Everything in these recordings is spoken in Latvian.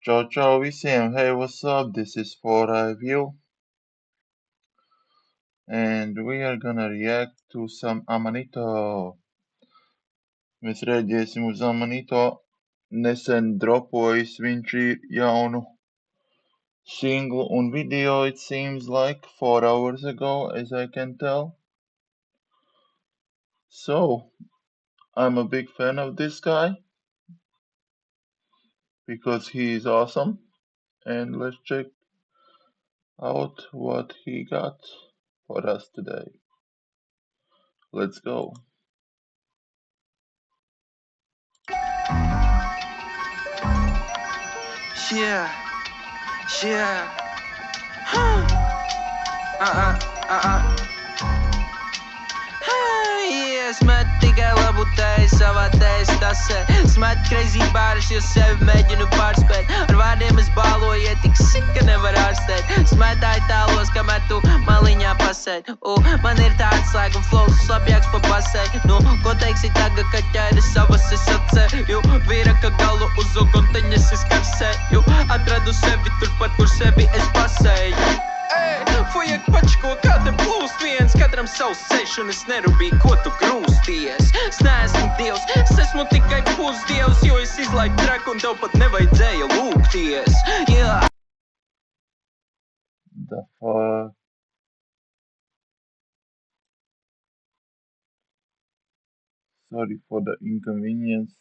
Ciao, ciao visiem. Hey, what's up? This is 4IView, and we are gonna react to some Amanito. Mēs reaģēsim uz Amanito. Nesen dropojis viņš ir jaunu single un video, it seems like 4 hours ago, as I can tell. So, I'm a big fan of this guy because he is awesome. And let's check out what he got for us today. Let's go. Yeah. Smet tikai labu tēju savā tējas tasē. Smet crazy bāras, jo sevi mēģinu pārspēt. Ar vārdiem es bāloju, ja tik sik, ka nevar ārstēt. Smetāji tālos, kamēr tu maliņā pasēd. Man ir tā atslēga un flows slapjāks pa pasē. Ko teiksi tagad, kad ķēri savas es atceju? Vīraka galu uz uguntiņas es karsēju. Atradu sevi turpat, kur sevi es pasēju. Fujak pačko, kā te plūst viens, katram savs ceļš un es nerūpīju, ko tu grūsties. Es neesmu dievs, es esmu tikai pusdievs, jo es izlaidu traku un tev pat nevajadzēja lūgties. Yeah. The fuck? Sorry for the inconvenience.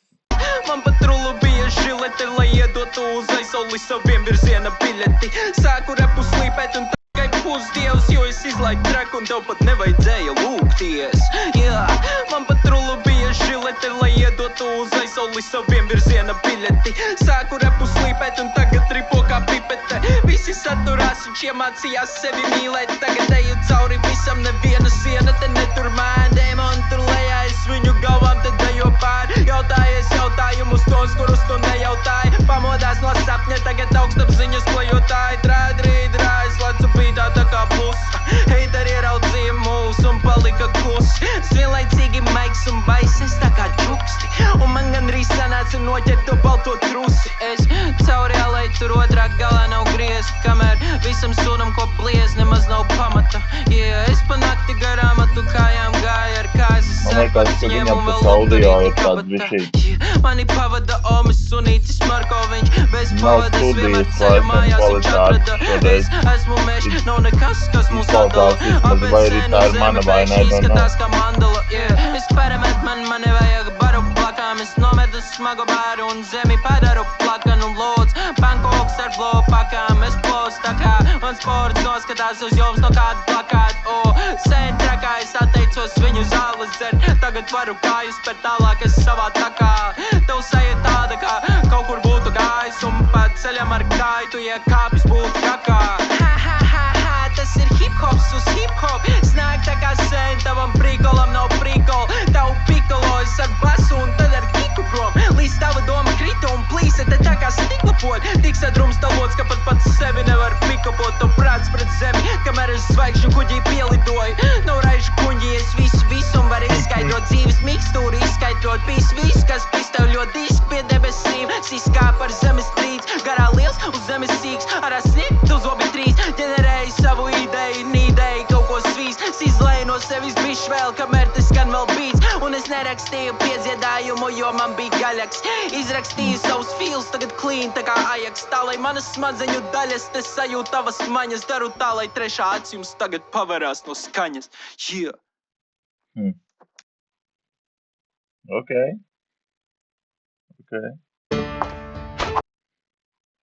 Man pat rulu bija žilete, lai iedotu uz aizsauli saviem virziena biļeti. Sāku repu slīpēt un tikai pusdievs, jo es izlaidu traku un tev pat nevajadzēja lūgties. Yeah. Man pat rulu bija žilete, lai iedotu uz aizsauli saviem virziena biļeti. Sāku repu slīpēt un tagad ripo kā pipete. Visi saturās un iemācījās sevi mīlēt. Tagad eju cauri visam, neviena siena te netur mēn. Dēmoni tur lejā, es viņu galvām te dejo pār. Jautājies jautājumus tos, kurus tu nejautāji. Pamodās no sapņa, tagad augstapziņas klejotāji. Trād rīt rājas, lecu bītā tā kā plus. Heiteri ieraudzīja mūs un palika klus. Es vienlaicīgi maigs un baises tā kā čuksti. Un man gandrīz sanāca noķert to balto trusi. Es cauri alai tur otrā galā nav griezt, kamēr visam sunam ko bliez, nemaz nav pamata. Yeah, es pa nakti garām atu kājām gāju ar kāzes. Man liekas, ka viņam tas audio ir tāds bišķīt. Mani pavada omas sunītis Markoviņš. Bez Nav pavadas vienmēr studijas ceļu mājās viņš kvalitātes atrada. šodien. Es esmu mežs, nav nekas, kas mūs Izklausās atdala. vismaz, vai arī tā ir mana vaina, I don't know. Izskatās kā mandala, yeah. Es paramet, man nevajag baru plakām. Es nometu smagu bāru un zemi padaru plakanu lūdz. Bankoks ar blopakām, es plos tā kā. Man sports noskatās uz jums no kādu plakātu. Sēd trakā, es atteicos viņu zāles dzert. Tagad varu kāju spērt tālāk, es savā takā. Tev seja tāda, kā kaut kur būtu gājis. Un pa ceļam ar kāju, tu iekāpis būtu kakā. Tas ir hip-hops uz hip-hop. Snāk tā kā sen, tavam prikolam nav prikol. Tavu pikolojas ar basu un tad ar kiku prom. Līdz tava doma krita un plīsa, te tā kā stiklapot. Tik sadrumstalots, ka pat pats sevi nevar pikapot. To prāts pret zemi, kamēr es zvaigžņu kuģī pielidoju. Nav raižu kuņģi, es visu un var izskaidrot dzīves mikstūru. Izskaidrot visu, kas pistev ļoti disk pie debesīm. Siskā par zemes trīts, garā liels uz zemes sīks. Arā sniegt uz obi trīs, ģenerēju savu ideju, nīdēju kaut ko svīst. Izlēju no sevis bišķi vēl, kamēr te skan vēl beats. Un es nerakstīju piedziedājumu, jo man bija gaļaks. Izrakstīju savus feels, tagad clean tā kā Ajax. Tā, lai manas smadzeņu daļas te sajūt tavas maņas. Daru tā, lai trešā acs jums tagad pavarās no skaņas. Yeah. Okay.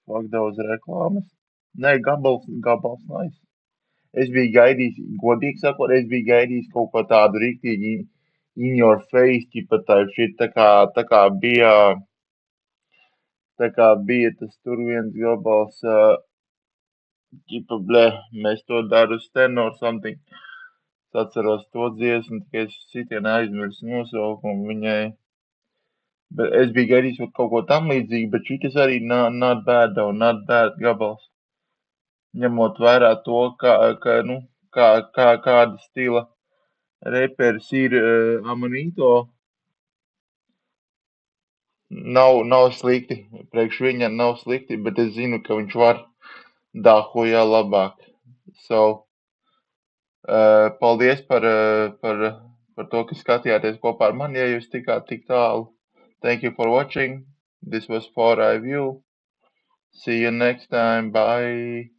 Fuck those reklāmas. Nē, gabals nice. Es biju gaidījis, godīgi sakot, kaut ko tādu riktīgi in your face, ķipa type shit, tā kā bija tas tur viens gabals, ķipa, mēs to daru sten or something. Es atceros to dziesmu, tikai es sitienu aizmirsu nosaukumu viņai. Bet es biju gaidījis kaut ko tam līdzīgu, bet šitas arī not bad gabals. Ņemot vērā to, kāda stila reperis ir Amanito. nav slikti. Priekš viņa nav slikti, bet es zinu, ka viņš var dahuja labāk. So, paldies par to, ka skatījāties kopā ar mani, ja jūs tikāt tik tālu. Thank you for watching. This was 4iView. See you next time. Bye.